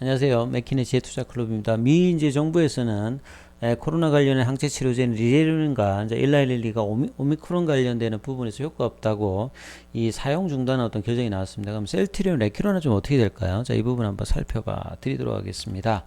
안녕하세요. 맥키네지의 투자클럽입니다. 미 이제 정부에서는 코로나 관련된 항체 치료제는 리레론과 이제 일라일리가 오미크론 관련되는 부분에서 효과 없다고 이 사용 중단한 어떤 결정이 나왔습니다. 그럼 셀트리온, 레큐론은 좀 어떻게 될까요? 자, 이 부분 한번 살펴봐 드리도록 하겠습니다.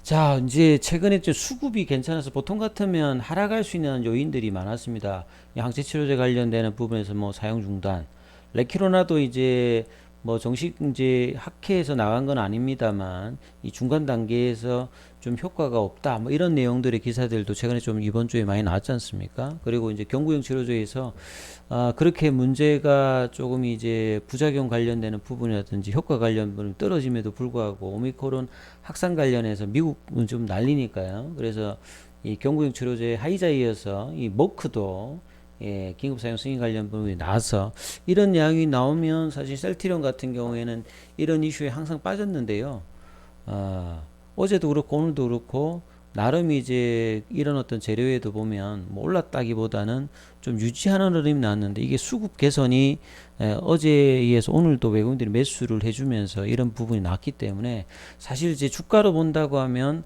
자, 이제 최근에 좀 수급이 괜찮아서 보통 같으면 하락할 수 있는 요인들이 많았습니다. 이 항체 치료제 관련되는 부분에서 뭐 사용 중단, 레키로나도 이제 뭐 정식 이제 학회에서 나간 건 아닙니다만 이 중간 단계에서 좀 효과가 없다 뭐 이런 내용들의 기사들도 최근에 좀 이번 주에 많이 나왔지 않습니까? 그리고 이제 경구용 치료제에서 그렇게 문제가 조금 이제 부작용 관련되는 부분이라든지 효과 관련 부분이 떨어짐에도 불구하고 오미크론 확산 관련해서 미국은 좀 난리니까요. 그래서 이 경구용 치료제 하이자에 이어서 이 머크도 긴급 사용 승인 관련 부분이 나와서 이런 내용이 나오면 사실 셀트리온 같은 경우에는 이런 이슈에 항상 빠졌는데요. 어제도 그렇고 오늘도 그렇고 나름 이제 이런 어떤 재료에도 보면 뭐 올랐다기보다는 좀 유지하는 흐름이 나왔는데 이게 수급 개선이 어제에 의해서 오늘도 외국인들이 매수를 해주면서 이런 부분이 나왔기 때문에 사실 이제 주가로 본다고 하면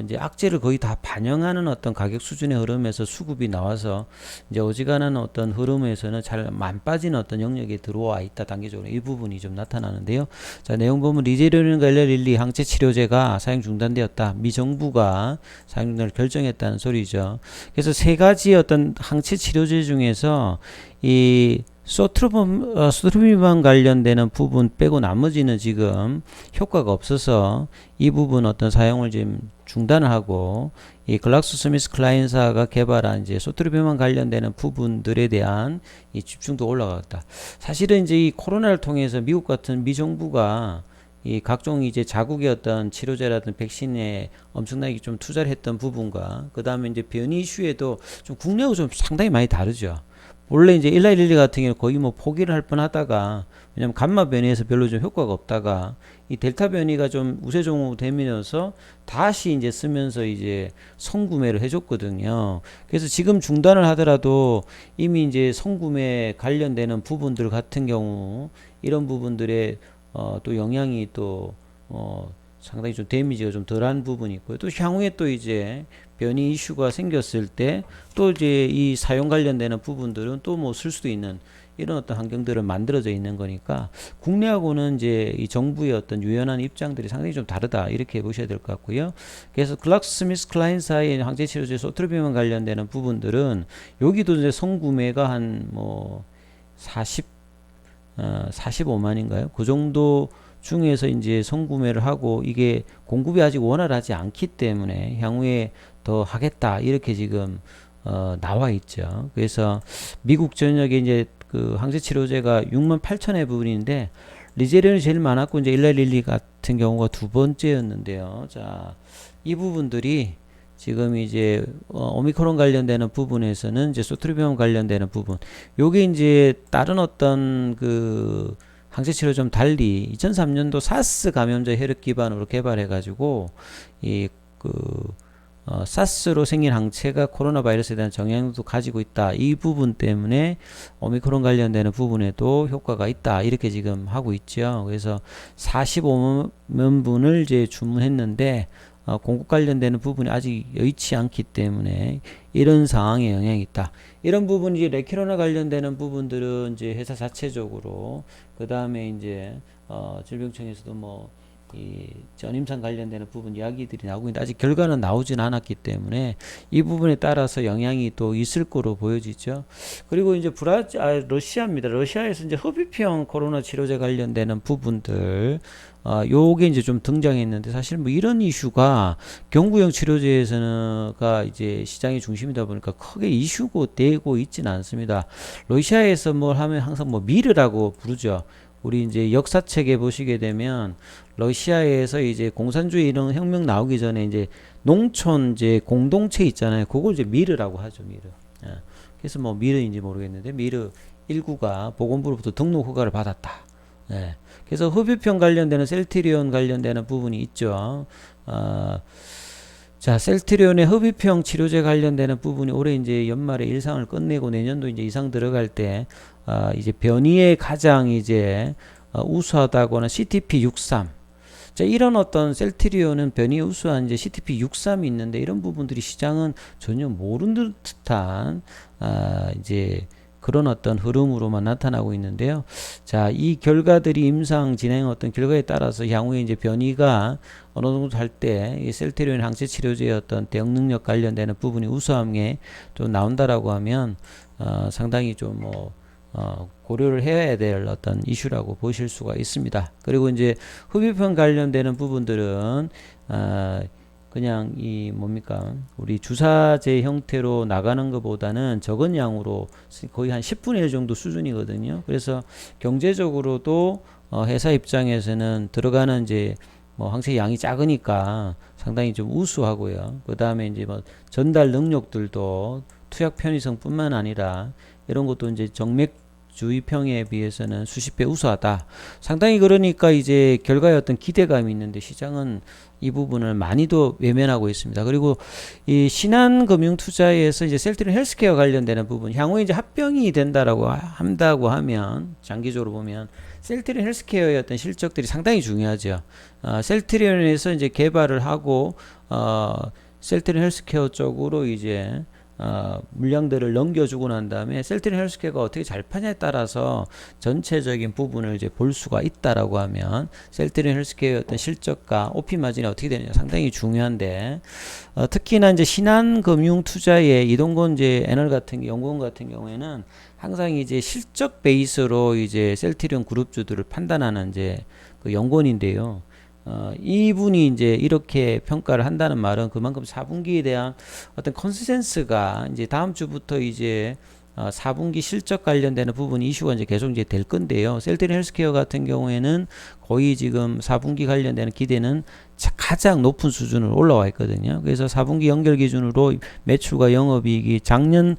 이제 악재를 거의 다 반영하는 어떤 가격 수준의 흐름에서 수급이 나와서 이제 어지간한 어떤 흐름에서는 잘 안 빠지는 어떤 영역에 들어와 있다 단계적으로 이 부분이 좀 나타나는데요. 자, 내용 보면 리제르린과 엘렐릴리 항체 치료제가 사용 중단되었다. 미 정부가 사용 중단을 결정했다는 소리죠. 그래서 세 가지 어떤 항체 치료제 중에서 이 소트루비만 관련되는 부분 빼고 나머지는 지금 효과가 없어서 이 부분 어떤 사용을 지금 중단을 하고 이 글락소스미스클라인사가 개발한 이제 소트루비만 관련되는 부분들에 대한 이 집중도 올라갔다. 사실은 이제 이 코로나를 통해서 미국 같은 미 정부가 이 각종 이제 자국의 어떤 치료제라든 백신에 엄청나게 좀 투자를 했던 부분과 그 다음에 이제 변이 이슈에도 좀 국내하고 좀 상당히 많이 다르죠. 원래 이제 일라일리 같은 경우는 거의 뭐 포기를 할 뻔하다가 왜냐면 감마 변이에서 별로 좀 효과가 없다가 이 델타 변이가 좀 우세종으로 되면서 다시 이제 쓰면서 이제 선구매를 해줬거든요. 그래서 지금 중단을 하더라도 이미 이제 선구매 관련되는 부분들 같은 경우 이런 부분들에 또 영향이 또 상당히 좀 데미지가 좀 덜한 부분이 있고요. 또 향후에 또 이제 변이 이슈가 생겼을 때 또 이제 이 사용 관련되는 부분들은 또 뭐 쓸 수도 있는 이런 어떤 환경들은 만들어져 있는 거니까 국내하고는 이제 이 정부의 어떤 유연한 입장들이 상당히 좀 다르다 이렇게 보셔야 될 것 같고요. 그래서 글락스스미스클라인사의 항체 치료제 소트로비만 관련되는 부분들은 여기도 이제 선구매가 한 뭐 45만인가요? 그 정도 중에서 이제 선구매를 하고 이게 공급이 아직 원활하지 않기 때문에 향후에 더 하겠다 이렇게 지금 나와 있죠. 그래서 미국 전역에 이제 그 항체 치료제가 6만 8천의 부분인데 리제리온이 제일 많았고 이제 일라릴리 같은 경우가 두 번째였는데요. 자, 이 부분들이 지금 이제 오미크론 관련되는 부분에서는 이제 소트루비온 관련되는 부분 요게 이제 다른 어떤 그 항체 치료 좀 달리 2003년도 사스 감염자 혈액 기반으로 개발해 가지고 이그 사스로 생긴 항체가 코로나 바이러스에 대한 영향도 가지고 있다. 이 부분 때문에 오미크론 관련되는 부분에도 효과가 있다. 이렇게 지금 하고 있죠. 그래서 45만 분을 이제 주문했는데 공급 관련되는 부분이 아직 여의치 않기 때문에 이런 상황에 영향이 있다. 이런 부분이 이제 레키로나 관련되는 부분들은 이제 회사 자체적으로 그 다음에 이제 질병청에서도 뭐 이 전임상 관련되는 부분 이야기들이 나오고 있는데 아직 결과는 나오진 않았기 때문에 이 부분에 따라서 영향이 또 있을 거로 보여지죠. 그리고 이제 러시아입니다. 러시아에서 이제 흡입형 코로나 치료제 관련되는 부분들 요게 이제 좀 등장했는데 사실 뭐 이런 이슈가 경구용 치료제에서는가 이제 시장의 중심이다 보니까 크게 이슈고 되고 있지는 않습니다. 러시아에서 뭘 하면 항상 뭐 미르라고 부르죠. 우리 이제 역사책에 보시게 되면 러시아에서 이제 공산주의 이런 혁명 나오기 전에 이제 농촌 이제 공동체 있잖아요. 그걸 이제 미르라고 하죠. 미르. 그래서 뭐 미르인지 모르겠는데 미르 1구가 보건부로부터 등록 허가를 받았다. 그래서 흡입형 관련되는 셀트리온 관련되는 부분이 있죠. 자, 셀트리온의 흡입형 치료제 관련되는 부분이 올해 이제 연말에 일상을 끝내고 내년도 이제 이상 들어갈 때 이제 변이에 가장 이제 우수하다고는 CTP63 자, 이런 어떤 셀트리온은 변이 우수한 이제 CTP63이 있는데 이런 부분들이 시장은 전혀 모르는 듯한 이제 그런 어떤 흐름으로만 나타나고 있는데요. 자, 이 결과들이 임상 진행 어떤 결과에 따라서 향후에 이제 변이가 어느 정도 할 때 이 셀트리온 항체 치료제의 어떤 대응 능력 관련되는 부분이 우수함에 좀 나온다라고 하면 상당히 좀 고려를 해야 될 어떤 이슈라고 보실 수가 있습니다. 그리고 이제 흡입형 관련되는 부분들은 그냥 이 뭡니까 우리 주사제 형태로 나가는 것보다는 적은 양으로 거의 한 10분의 1 정도 수준이거든요. 그래서 경제적으로도 회사 입장에서는 들어가는 이제 항체 양이 작으니까 상당히 좀 우수하고요. 그 다음에 이제 전달 능력들도 투약 편의성뿐만 아니라 이런 것도 이제 정맥주의평에 비해서는 수십 배 우수하다. 상당히 그러니까 이제 결과에 어떤 기대감이 있는데 시장은 이 부분을 많이도 외면하고 있습니다. 그리고 이 신한금융투자에서 이제 셀트리온 헬스케어 관련되는 부분, 향후에 이제 합병이 한다고 하면 장기적으로 보면 셀트리온 헬스케어의 어떤 실적들이 상당히 중요하죠. 셀트리온에서 이제 개발을 하고 셀트리온 헬스케어 쪽으로 이제 물량들을 넘겨주고 난 다음에 셀트리온 헬스케어가 어떻게 잘 파냐에 따라서 전체적인 부분을 이제 볼 수가 있다라고 하면 셀트리온 헬스케어의 어떤 실적과 OP 마진이 어떻게 되느냐 상당히 중요한데 특히나 이제 신한금융투자의 이동건 이제 애널 같은 연구원 같은 경우에는 항상 이제 실적 베이스로 이제 셀트리온 그룹주들을 판단하는 이제 그 연구원인데요. 이분이 이제 이렇게 평가를 한다는 말은 그만큼 4분기에 대한 어떤 컨센서스가 이제 다음 주부터 이제 4분기 실적 관련되는 부분 이슈가 이제 계속 이제 될 건데요. 셀트리온 헬스케어 같은 경우에는 거의 지금 4분기 관련되는 기대는 가장 높은 수준으로 올라와 있거든요. 그래서 4분기 연결 기준으로 매출과 영업이익이 전년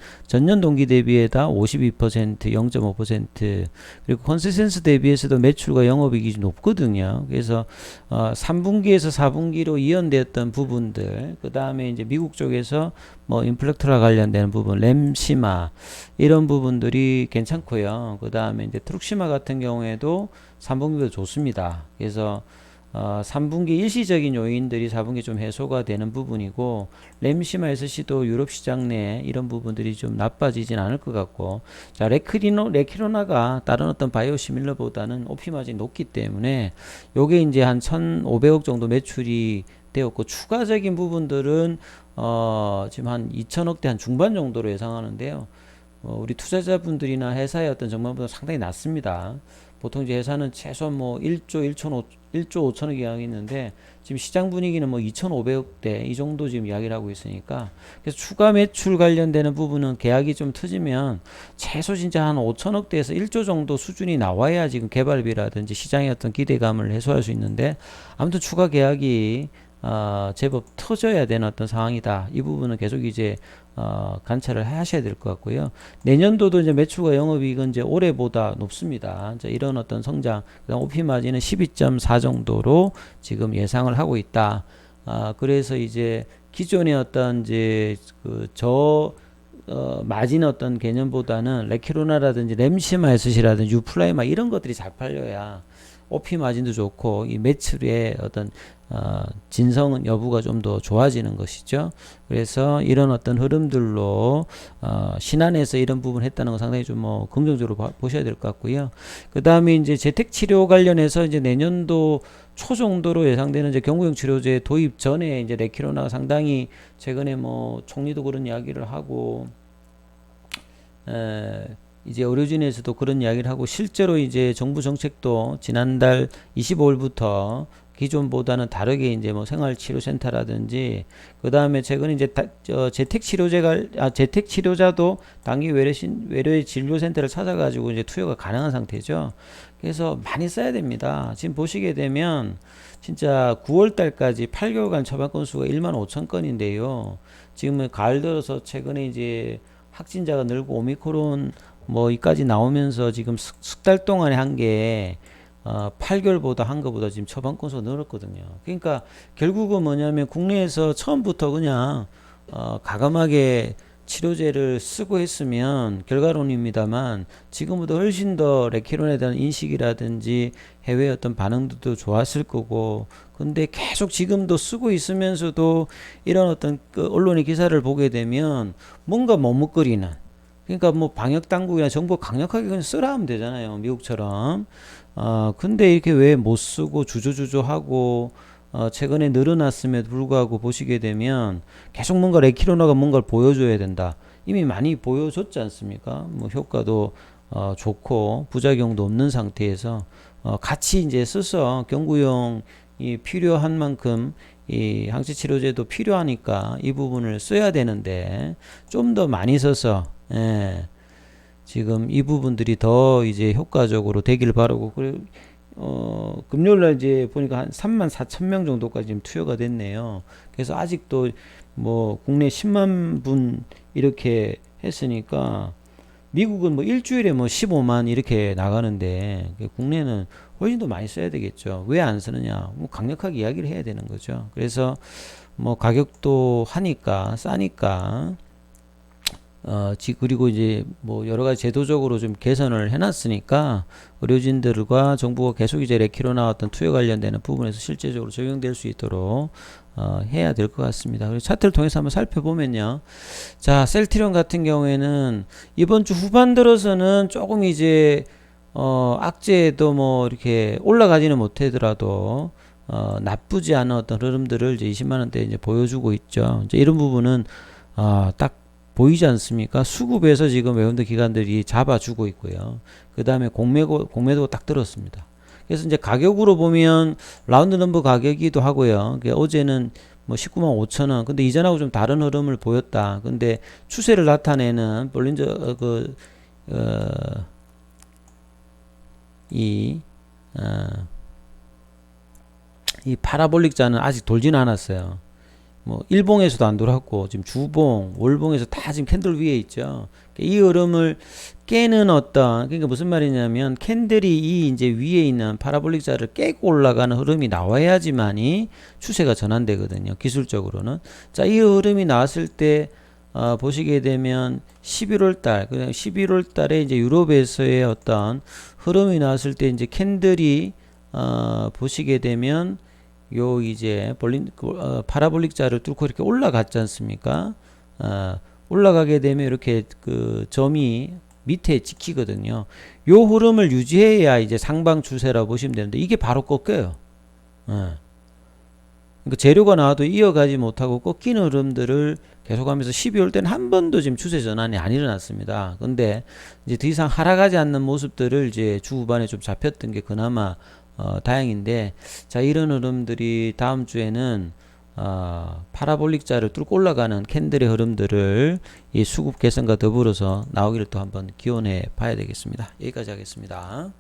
동기 대비에다 52%, 0.5% 그리고 컨센서스 대비해서도 매출과 영업이익이 높거든요. 그래서 3분기에서 4분기로 이연되었던 부분들, 그 다음에 이제 미국 쪽에서 인플렉트라 관련되는 부분, 램시마 이런 부분들이 괜찮고요. 그 다음에 이제 트룩시마 같은 경우에도 3분기도 좋습니다. 그래서 3분기 일시적인 요인들이 4분기 좀 해소가 되는 부분이고 램시마 SC도 유럽 시장 내 이런 부분들이 좀 나빠지진 않을 것 같고 자 레키로나가 다른 어떤 바이오시밀러보다는 OP 마진이 높기 때문에 요게 이제 한 1,500억 정도 매출이 되었고 추가적인 부분들은 지금 한 2천억대 한 중반 정도로 예상하는데요. 우리 투자자분들이나 회사의 어떤 전망보다 상당히 낮습니다. 보통 이제 회사는 최소한 1조 5천억 이야기 있는데 지금 시장 분위기는 2,500억대 이 정도 지금 이야기를 하고 있으니까 그래서 추가 매출 관련되는 부분은 계약이 좀 터지면 최소 진짜 한 5천억대에서 1조 정도 수준이 나와야 지금 개발비라든지 시장의 어떤 기대감을 해소할 수 있는데 아무튼 추가 계약이 제법 터져야 되는 어떤 상황이다. 이 부분은 계속 이제 관찰을 하셔야 될 것 같고요. 내년도도 이제 매출과 영업이익은 이제 올해보다 높습니다. 이제 이런 어떤 성장, 그다음 OP 마진은 12.4 정도로 지금 예상을 하고 있다. 그래서 이제 기존의 어떤 이제 마진 어떤 개념보다는 레키로나라든지 램시마 SC라든지 유플라이마 이런 것들이 잘 팔려야 OP 마진도 좋고 이 매출의 어떤 진성 여부가 좀 더 좋아지는 것이죠. 그래서 이런 어떤 흐름들로 신한에서 이런 부분 했다는 건 상당히 좀 긍정적으로 보셔야 될 것 같고요. 그 다음에 이제 재택 치료 관련해서 이제 내년도 초 정도로 예상되는 이제 경구용 치료제 도입 전에 이제 레키로나가 상당히 최근에 총리도 그런 이야기를 하고 이제 의료진에서도 그런 이야기를 하고 실제로 이제 정부 정책도 지난달 25일부터 기존보다는 다르게 이제 생활치료센터라든지 그 다음에 최근에 이제 재택 치료자도 단기 외래 진료센터를 찾아가지고 이제 투여가 가능한 상태죠. 그래서 많이 써야 됩니다. 지금 보시게 되면 진짜 9월 달까지 8개월간 처방 건수가 1만 5천 건인데요. 지금 가을 들어서 최근에 이제 확진자가 늘고 오미크론 이까지 나오면서 지금 석 달 동안에 한 게 8개월보다 한 거보다 지금 처방 건수가 늘었거든요. 그러니까 결국은 뭐냐면 국내에서 처음부터 그냥 가감하게 치료제를 쓰고 했으면 결과론입니다만 지금보다 훨씬 더 레키론에 대한 인식이라든지 해외 어떤 반응도 좋았을 거고, 근데 계속 지금도 쓰고 있으면서도 이런 어떤 그 언론의 기사를 보게 되면 뭔가 머뭇거리는, 그러니까 뭐 방역 당국이나 정부 강력하게 그냥 쓰라 하면 되잖아요, 미국처럼. 근데 이렇게 왜 못 쓰고 주저주저하고 최근에 늘어났음에도 불구하고 보시게 되면 계속 뭔가 레키로나가 뭔가를 보여줘야 된다. 이미 많이 보여줬지 않습니까? 뭐 효과도 좋고 부작용도 없는 상태에서 같이 이제 써서 경구용이 필요한 만큼 이 항체 치료제도 필요하니까 이 부분을 써야 되는데 좀 더 많이 써서, 예, 지금 이 부분들이 더 이제 효과적으로 되길 바라고. 그리고 금요일날 이제 보니까 한 34,000명 정도까지 지금 투여가 됐네요. 그래서 아직도 뭐 국내 10만 분 이렇게 했으니까 미국은 뭐 일주일에 뭐 15만 이렇게 나가는데 국내는 훨씬 더 많이 써야 되겠죠. 왜 안 쓰느냐? 뭐 강력하게 이야기를 해야 되는 거죠. 그래서 뭐 가격도 하니까 싸니까 그리고 이제 뭐 여러 가지 제도적으로 좀 개선을 해놨으니까 의료진들과 정부가 계속 이제 레키로 나왔던 투여 관련되는 부분에서 실제적으로 적용될 수 있도록 해야 될 것 같습니다. 그리고 차트를 통해서 한번 살펴보면요. 자, 셀트리온 같은 경우에는 이번 주 후반 들어서는 조금 이제 악재도 뭐 이렇게 올라가지는 못하더라도 나쁘지 않은 어떤 흐름들을 이제 20만 원대 이제 보여주고 있죠. 이제 이런 부분은 딱 보이지 않습니까? 수급에서 지금 외환도 기관들이 잡아주고 있고요. 그 다음에 공매도 딱 들었습니다. 그래서 이제 가격으로 보면 라운드 넘버 가격이기도 하고요. 어제는 뭐 19만 5천 원. 근데 이전하고 좀 다른 흐름을 보였다. 근데 추세를 나타내는 볼린저 이 파라볼릭 자는 아직 돌지는 않았어요. 뭐 일봉에서도 안 돌았고 지금 주봉, 월봉에서 다 지금 캔들 위에 있죠. 이 흐름을 깨는 어떤, 그러니까 무슨 말이냐면 캔들이 이 이제 위에 있는 파라볼릭 자를 깨고 올라가는 흐름이 나와야지만이 추세가 전환되거든요. 기술적으로는. 자, 이 흐름이 나왔을 때 보시게 되면 11월 달, 그냥 11월 달에 이제 유럽에서의 어떤 흐름이 나왔을 때 이제 캔들이 보시게 되면 요 이제 파라볼릭 자를 뚫고 이렇게 올라갔지 않습니까? 올라가게 되면 이렇게 그 점이 밑에 찍히거든요. 요 흐름을 유지해야 이제 상방 추세라고 보시면 되는데 이게 바로 꺾여요. 그러니까 재료가 나와도 이어가지 못하고 꺾이는 흐름들을 계속하면서 12월 때는 한 번도 지금 추세 전환이 안 일어났습니다. 근데 이제 더 이상 하락하지 않는 모습들을 이제 주 후반에 좀 잡혔던 게 그나마 다행인데, 자, 이런 흐름들이 다음 주에는 파라볼릭 자를 뚫고 올라가는 캔들의 흐름들을 이 수급 개선과 더불어서 나오기를 또 한번 기원해 봐야 되겠습니다. 여기까지 하겠습니다.